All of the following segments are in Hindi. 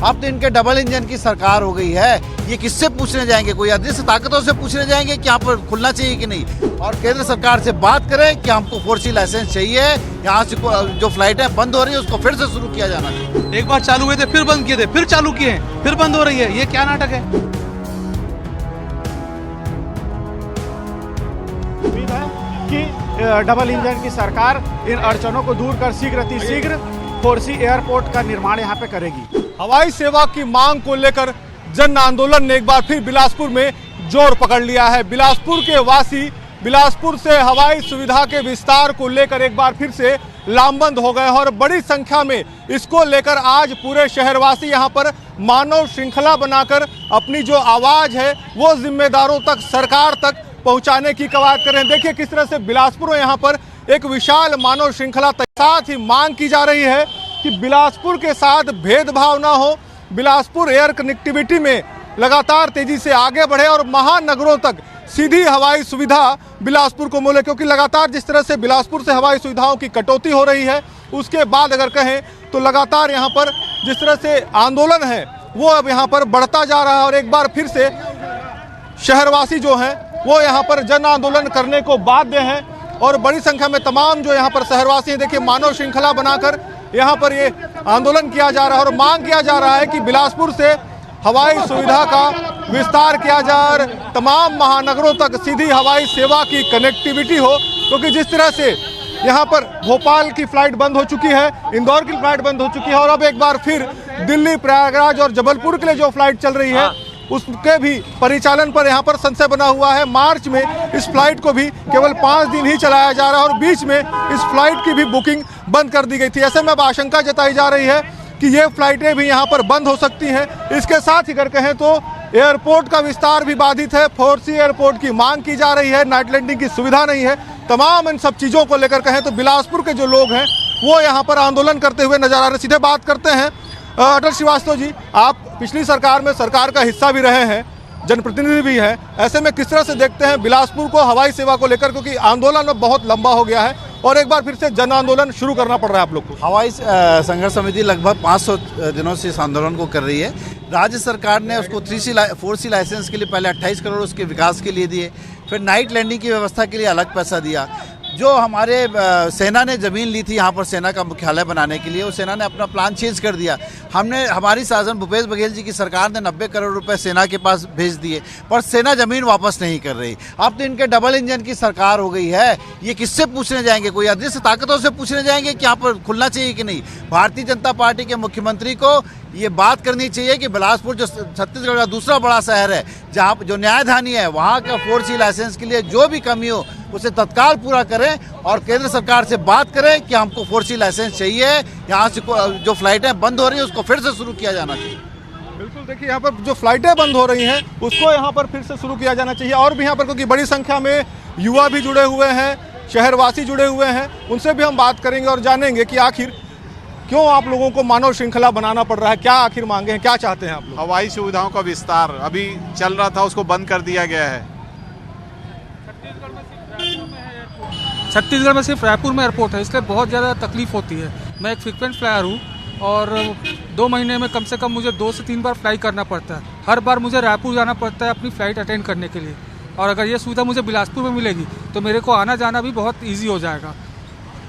अब तो इनके डबल इंजन की सरकार हो गई है। ये किससे पूछने जाएंगे? कोई अदृश्य ताकतों से पूछने जाएंगे कि यहाँ पर खुलना चाहिए कि नहीं? और केंद्र सरकार से बात करें कि हमको 4C लाइसेंस चाहिए, यहाँ से जो फ्लाइटें बंद हो रही है उसको फिर से शुरू किया जाना चाहिए। एक बार चालू हुए थे, फिर बंद किए थे, फिर चालू किए, फिर बंद हो रही है। ये क्या नाटक है? उम्मीद है कि डबल इंजन की सरकार इन अड़चनों को दूर कर शीघ्र अतिशीघ्र 4C एयरपोर्ट का निर्माण यहाँ पे करेगी। हवाई सेवा की मांग को लेकर जन आंदोलन ने एक बार फिर बिलासपुर में जोर पकड़ लिया है। बिलासपुर के वासी बिलासपुर से हवाई सुविधा के विस्तार को लेकर एक बार फिर से लामबंद हो गए और बड़ी संख्या में इसको लेकर आज पूरे शहरवासी यहाँ पर मानव श्रृंखला बनाकर अपनी जो आवाज है वो जिम्मेदारों तक, सरकार तक पहुंचाने की कवायद कर रहे हैं। देखिए किस तरह से बिलासपुर में यहाँ पर एक विशाल मानव श्रृंखला, साथ ही मांग की जा रही है कि बिलासपुर के साथ भेदभाव ना हो, बिलासपुर एयर कनेक्टिविटी में लगातार तेजी से आगे बढ़े और महानगरों तक सीधी हवाई सुविधा बिलासपुर को मिले, क्योंकि लगातार जिस तरह से बिलासपुर से हवाई सुविधाओं की कटौती हो रही है, उसके बाद अगर कहें तो लगातार यहाँ पर जिस तरह से आंदोलन है वो अब यहाँ पर बढ़ता जा रहा है और एक बार फिर से शहरवासी जो हैं वो यहाँ पर जन आंदोलन करने को बाध्य हैं और बड़ी संख्या में तमाम जो यहाँ पर शहरवासी हैं, देखिए मानव श्रृंखला बनाकर यहाँ पर ये आंदोलन किया जा रहा है और मांग किया जा रहा है कि बिलासपुर से हवाई सुविधा का विस्तार किया जाए और तमाम महानगरों तक सीधी हवाई सेवा की कनेक्टिविटी हो, क्योंकि जिस तरह से यहाँ पर भोपाल की फ्लाइट बंद हो चुकी है, इंदौर की फ्लाइट बंद हो चुकी है और अब एक बार फिर दिल्ली, प्रयागराज और जबलपुर के लिए जो फ्लाइट चल रही है उसके भी परिचालन पर यहाँ पर संशय बना हुआ है। मार्च में इस फ्लाइट को भी केवल 5 दिन ही चलाया जा रहा है और बीच में इस फ्लाइट की भी बुकिंग बंद कर दी गई थी। ऐसे में अब आशंका जताई जा रही है कि ये फ्लाइटें भी यहाँ पर बंद हो सकती हैं। इसके साथ ही अगर कहें तो एयरपोर्ट का विस्तार भी बाधित है। 4C एयरपोर्ट की मांग की जा रही है, नाइट लैंडिंग की सुविधा नहीं है। तमाम इन सब चीज़ों को लेकर कहें तो बिलासपुर के जो लोग हैं वो यहाँ पर आंदोलन करते हुए नजर आ रहे हैं। सीधे बात करते हैं अटल श्रीवास्तव जी, आप पिछली सरकार में सरकार का हिस्सा भी रहे हैं, जनप्रतिनिधि भी हैं, ऐसे में किस तरह से देखते हैं बिलासपुर को हवाई सेवा को लेकर, क्योंकि आंदोलन अब बहुत लंबा हो गया है और एक बार फिर से जन आंदोलन शुरू करना पड़ रहा है आप लोग को? हवाई संघर्ष समिति लगभग 500 दिनों से इस आंदोलन को कर रही है। राज्य सरकार ने उसको 4C लाइसेंस के लिए पहले 28 करोड़ उसके विकास के लिए दिए, फिर नाइट लैंडिंग की व्यवस्था के लिए अलग पैसा दिया। जो हमारे सेना ने ज़मीन ली थी यहाँ पर सेना का मुख्यालय बनाने के लिए, उस सेना ने अपना प्लान चेंज कर दिया। हमारी शासन भूपेश बघेल जी की सरकार ने 90 करोड़ रुपए सेना के पास भेज दिए, पर सेना ज़मीन वापस नहीं कर रही। अब तो इनके डबल इंजन की सरकार हो गई है। ये किससे पूछने जाएंगे? कोई अदृश्य ताकतों से पूछने जाएंगे कि यहाँ पर खुलना चाहिए कि नहीं? भारतीय जनता पार्टी के मुख्यमंत्री को ये बात करनी चाहिए कि बिलासपुर जो छत्तीसगढ़ का दूसरा बड़ा शहर है, जहाँ जो न्यायधानी है, वहाँ का 4C लाइसेंस के लिए जो भी कमी हो उसे तत्काल पूरा करें और केंद्र सरकार से बात करें कि हमको 4C लाइसेंस चाहिए, यहाँ से जो फ्लाइटें बंद हो रही है उसको फिर से शुरू किया जाना चाहिए। बिल्कुल, देखिए यहाँ पर जो फ्लाइटें बंद हो रही हैं उसको यहाँ पर फिर से शुरू किया जाना चाहिए और भी यहाँ पर क्योंकि बड़ी संख्या में युवा भी जुड़े हुए हैं, शहरवासी जुड़े हुए हैं, उनसे भी हम बात करेंगे और जानेंगे कि आखिर क्यों आप लोगों को मानव श्रृंखला बनाना पड़ रहा है, क्या आखिर मांगे हैं, क्या चाहते हैं आप लोग? हवाई सुविधाओं का विस्तार अभी चल रहा था, उसको बंद कर दिया गया है। छत्तीसगढ़ में सिर्फ रायपुर में एयरपोर्ट है, इसलिए बहुत ज़्यादा तकलीफ होती है। मैं एक फ्रिक्वेंट फ्लायर हूँ और 2 महीने में कम से कम मुझे 2 से 3 बार फ्लाई करना पड़ता है। हर बार मुझे रायपुर जाना पड़ता है अपनी फ़्लाइट अटेंड करने के लिए, और अगर ये सुविधा मुझे बिलासपुर में मिलेगी तो मेरे को आना जाना भी बहुत ईजी हो जाएगा।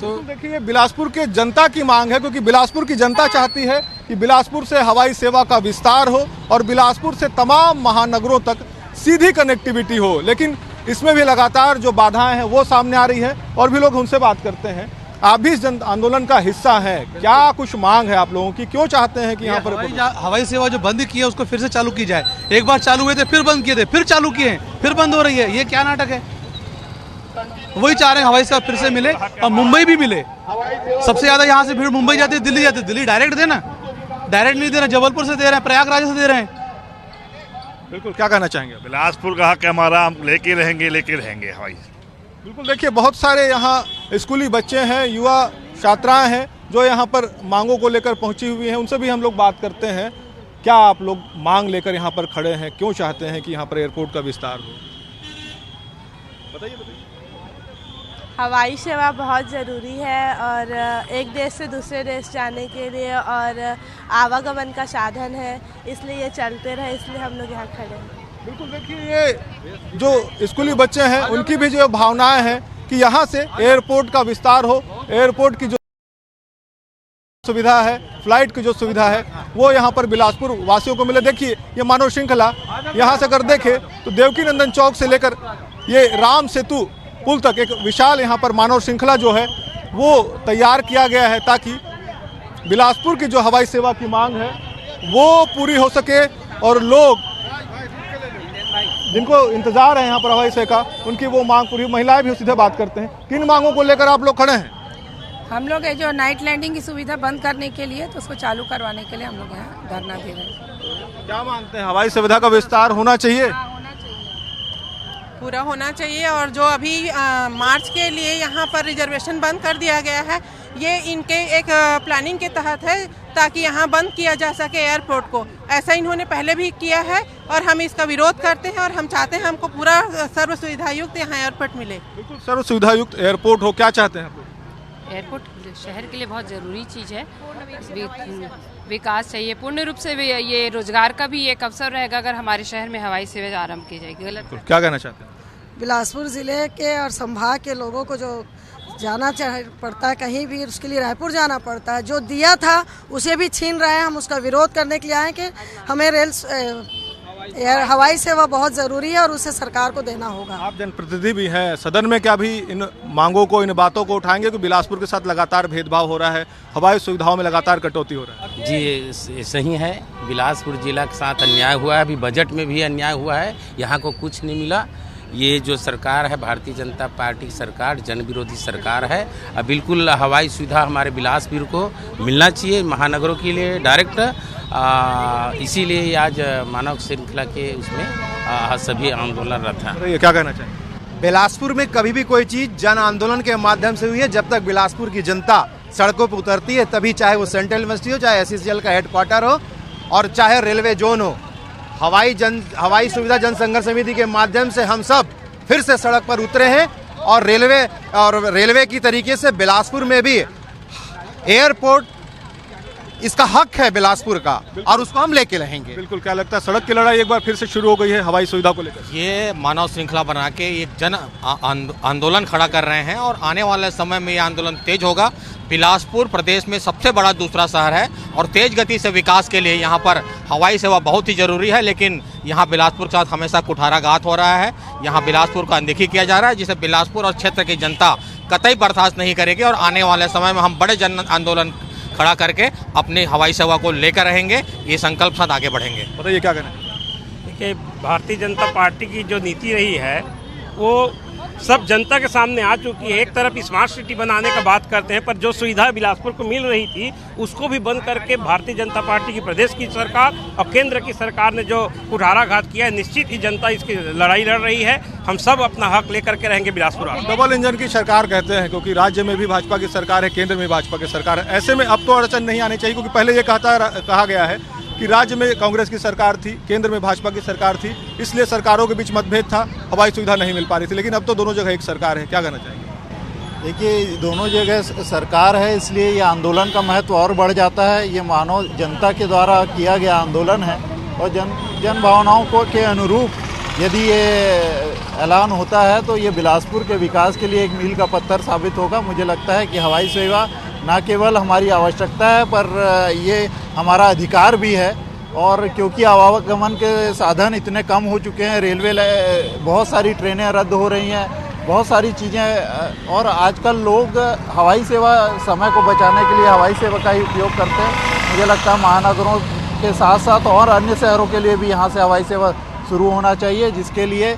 तो देखिए बिलासपुर के जनता की मांग है, क्योंकि बिलासपुर की जनता चाहती है कि बिलासपुर से हवाई सेवा का विस्तार हो और बिलासपुर से तमाम महानगरों तक सीधी कनेक्टिविटी हो, लेकिन इसमें भी लगातार जो बाधाएं हैं वो सामने आ रही है और भी लोग उनसे बात करते हैं। आप भी इस जन आंदोलन का हिस्सा हैं, क्या कुछ मांग है आप लोगों की, क्यों चाहते हैं कि यहाँ पर हवाई सेवा जो बंद की है उसको फिर से चालू की जाए? एक बार चालू हुए थे, फिर बंद किए थे, फिर चालू किए, फिर बंद हो रही है। ये क्या नाटक है? वही चाह रहे हैं हवाई सेवा फिर से मिले और मुंबई भी मिले। सबसे ज्यादा यहाँ से भीड़ मुंबई जाती है, दिल्ली जाती है। दिल्ली डायरेक्ट देना, डायरेक्ट नहीं दे रहे, जबलपुर से दे रहे हैं, प्रयागराज से दे रहे हैं। बिल्कुल, क्या कहना चाहेंगे? बिलासपुर का हक हमारा, हम लेके रहेंगे हवाई। बिल्कुल, देखिए बहुत सारे यहाँ स्कूली बच्चे हैं, युवा छात्राएं हैं जो यहाँ पर मांगों को लेकर पहुँची हुई हैं, उनसे भी हम लोग बात करते हैं। क्या आप लोग मांग लेकर यहाँ पर खड़े हैं, क्यों चाहते हैं कि यहाँ पर एयरपोर्ट का विस्तार हो? बताइए। हवाई सेवा बहुत ज़रूरी है और एक देश से दूसरे देश जाने के लिए और आवागमन का साधन है, इसलिए ये चलते रहे, इसलिए हम लोग यहाँ खड़े हैं। बिल्कुल, देखिए ये जो स्कूली बच्चे हैं उनकी भी जो भावनाएं हैं कि यहाँ से एयरपोर्ट का विस्तार हो, एयरपोर्ट की जो सुविधा है, फ्लाइट की जो सुविधा है वो यहाँ पर बिलासपुर वासियों को मिले। देखिए ये मानव श्रृंखला यहाँ से अगर देखें तो देवकी नंदन चौक से लेकर ये राम सेतु पुल तक एक विशाल यहाँ पर मानव श्रृंखला जो है वो तैयार किया गया है ताकि बिलासपुर की जो हवाई सेवा की मांग है वो पूरी हो सके और लोग जिनको इंतजार है यहाँ पर हवाई सेवा का उनकी वो मांग पूरी। महिलाएं भी सीधे बात करते हैं, किन मांगों को लेकर आप लोग खड़े हैं? हम लोग ये जो नाइट लैंडिंग की सुविधा बंद करने के लिए, तो उसको चालू करवाने के लिए हम लोग यहाँ धरना दे रहे हैं। क्या मानते हैं, हवाई सुविधा का विस्तार होना चाहिए? पूरा होना चाहिए और जो अभी मार्च के लिए यहाँ पर रिजर्वेशन बंद कर दिया गया है, ये इनके एक प्लानिंग के तहत है ताकि यहाँ बंद किया जा सके एयरपोर्ट को। ऐसा इन्होंने पहले भी किया है और हम इसका विरोध करते हैं और हम चाहते हैं हमको पूरा सर्व सुविधा युक्त यहाँ एयरपोर्ट मिले। बिल्कुल, सर्व सुविधा युक्त एयरपोर्ट हो, क्या चाहते हैं आप? एयरपोर्ट शहर के लिए बहुत ज़रूरी चीज़ है, विकास चाहिए पूर्ण रूप से। ये रोजगार का भी एक अवसर रहेगा अगर हमारे शहर में हवाई सेवा आरंभ की जाएगी। गलत क्या कहना चाहते हैं? बिलासपुर ज़िले के और संभाग के लोगों को जो जाना पड़ता है कहीं भी, उसके लिए रायपुर जाना पड़ता है। जो दिया था उसे भी छीन रहे हैं। हम उसका विरोध करने के लिए आए कि हमें हवाई सेवा बहुत ज़रूरी है और उसे सरकार को देना होगा। आप जनप्रतिनिधि भी हैं, सदन में क्या भी इन मांगों को, इन बातों को उठाएंगे कि बिलासपुर के साथ लगातार भेदभाव हो रहा है, हवाई सुविधाओं में लगातार कटौती हो रहा है? जी सही है, बिलासपुर जिला के साथ अन्याय हुआ है, अभी बजट में भी अन्याय हुआ है, यहाँ को कुछ नहीं मिला। ये जो सरकार है भारतीय जनता पार्टी की सरकार, जन विरोधी सरकार है। अब बिल्कुल हवाई सुविधा हमारे बिलासपुर को मिलना चाहिए, महानगरों के लिए डायरेक्ट। इसीलिए आज मानव श्रृंखला के उसमें सभी आंदोलनरत हैं। ये क्या कहना चाहिए? बिलासपुर में कभी भी कोई चीज़ जन आंदोलन के माध्यम से हुई है। जब तक बिलासपुर की जनता सड़कों पर उतरती है तभी, चाहे वो सेंट्रल यूनिवर्सिटी हो, चाहे SCCL का हेडक्वार्टर हो और चाहे रेलवे जोन हो, हवाई सुविधा जन संघर्ष समिति के माध्यम से हम सब फिर से सड़क पर उतरे हैं और रेलवे की तरीके से बिलासपुर में भी एयरपोर्ट, इसका हक है बिलासपुर का और उसको हम लेके रहेंगे। बिल्कुल, क्या लगता है सड़क की लड़ाई एक बार फिर से शुरू हो गई है हवाई सुविधा को लेकर? ये मानव श्रृंखला बना के एक जन आंदोलन खड़ा कर रहे हैं और आने वाले समय में ये आंदोलन तेज होगा। बिलासपुर प्रदेश में सबसे बड़ा दूसरा शहर है और तेज गति से विकास के लिए यहाँ पर हवाई सेवा बहुत ही जरूरी है, लेकिन यहाँ बिलासपुर के साथ हमेशा कुठाराघात हो रहा है। यहाँ बिलासपुर का अनदेखी किया जा रहा है, जिसे बिलासपुर और क्षेत्र की जनता कतई बर्दाश्त नहीं करेगी और आने वाले समय में हम बड़े जन आंदोलन खड़ा करके अपनी हवाई सेवा को लेकर रहेंगे। ये संकल्प साथ आगे बढ़ेंगे। बताइए क्या कहना है? देखिए, भारतीय जनता पार्टी की जो नीति रही है वो सब जनता के सामने आ चुकी है। एक तरफ स्मार्ट सिटी बनाने का बात करते हैं, पर जो सुविधा बिलासपुर को मिल रही थी उसको भी बंद करके भारतीय जनता पार्टी की प्रदेश की सरकार और केंद्र की सरकार ने जो कुठाराघात किया है, निश्चित ही जनता इसकी लड़ाई लड़ रही है। हम सब अपना हक लेकर के रहेंगे बिलासपुर। डबल इंजन की सरकार कहते हैं क्योंकि राज्य में भी भाजपा की सरकार है, केंद्र में भाजपा की सरकार है। ऐसे में अब तो अड़चन नहीं आनी चाहिए, क्योंकि पहले ये कहा गया है कि राज्य में कांग्रेस की सरकार थी, केंद्र में भाजपा की सरकार थी, इसलिए सरकारों के बीच मतभेद था, हवाई सुविधा नहीं मिल पा रही थी। लेकिन अब तो दोनों जगह एक सरकार है, क्या कहना चाहिए? देखिए, दोनों जगह सरकार है, इसलिए ये आंदोलन का महत्व और बढ़ जाता है। ये मानव जनता के द्वारा किया गया आंदोलन है और जन भावनाओं को के अनुरूप यदि ये ऐलान होता है तो ये बिलासपुर के विकास के लिए एक मील का पत्थर साबित होगा। मुझे लगता है कि हवाई सेवा न केवल हमारी आवश्यकता है पर ये हमारा अधिकार भी है। और क्योंकि आवागमन के साधन इतने कम हो चुके हैं, रेलवे बहुत सारी ट्रेनें रद्द हो रही हैं, बहुत सारी चीज़ें, और आजकल लोग हवाई सेवा, समय को बचाने के लिए हवाई सेवा का ही उपयोग करते हैं। मुझे लगता है महानगरों के साथ साथ और अन्य शहरों के लिए भी यहाँ से हवाई सेवा शुरू होना चाहिए, जिसके लिए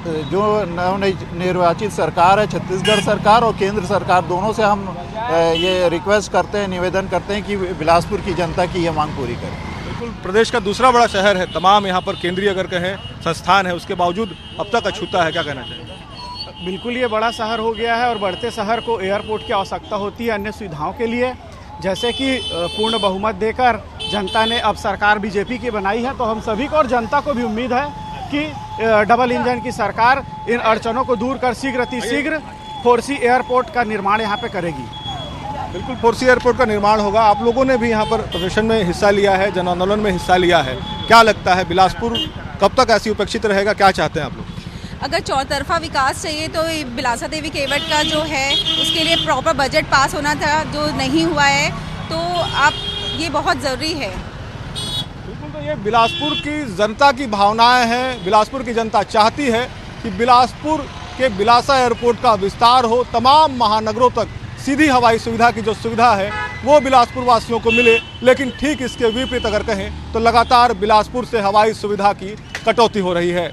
जो नवनिर्वाचित सरकार है, छत्तीसगढ़ सरकार और केंद्र सरकार, दोनों से हम ये रिक्वेस्ट करते हैं, निवेदन करते हैं कि बिलासपुर की जनता की ये मांग पूरी करें। बिल्कुल, प्रदेश का दूसरा बड़ा शहर है, तमाम यहाँ पर केंद्रीय अगर कहें संस्थान है, उसके बावजूद अब तक अछूता है, क्या कहना चाहिए? बिल्कुल, ये बड़ा शहर हो गया है और बढ़ते शहर को एयरपोर्ट की आवश्यकता होती है अन्य सुविधाओं के लिए। जैसे कि पूर्ण बहुमत देकर जनता ने अब सरकार बीजेपी की बनाई है, तो हम सभी को और जनता को भी उम्मीद है कि डबल इंजन की सरकार इन अड़चनों को दूर कर शीघ्र 4C एयरपोर्ट का निर्माण यहाँ पे करेगी। बिल्कुल 4C एयरपोर्ट का निर्माण होगा। आप लोगों ने भी यहाँ पर प्रदर्शन में हिस्सा लिया है, जन आंदोलन में हिस्सा लिया है। क्या लगता है बिलासपुर कब तक ऐसी उपेक्षित रहेगा, क्या चाहते हैं आप लोग? अगर चौतरफा विकास चाहिए तो बिलासा देवी केवट का जो है उसके लिए प्रॉपर बजट पास होना था, जो नहीं हुआ है, तो आप ये बहुत ज़रूरी है। बिल्कुल, तो ये बिलासपुर की जनता की भावनाएं हैं। बिलासपुर की जनता चाहती है कि बिलासपुर के बिलासा एयरपोर्ट का विस्तार हो, तमाम महानगरों तक सीधी हवाई सुविधा की जो सुविधा है वो बिलासपुर वासियों को मिले। लेकिन ठीक इसके विपरीत अगर कहें तो लगातार बिलासपुर से हवाई सुविधा की कटौती हो रही है।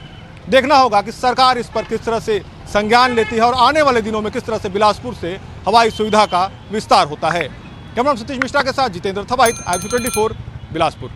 देखना होगा कि सरकार इस पर किस तरह से संज्ञान लेती है और आने वाले दिनों में किस तरह से बिलासपुर से हवाई सुविधा का विस्तार होता है। कैमरामैन सतीश मिश्रा के साथ जितेंद्र थवाइट, IBC 24 बिलासपुर।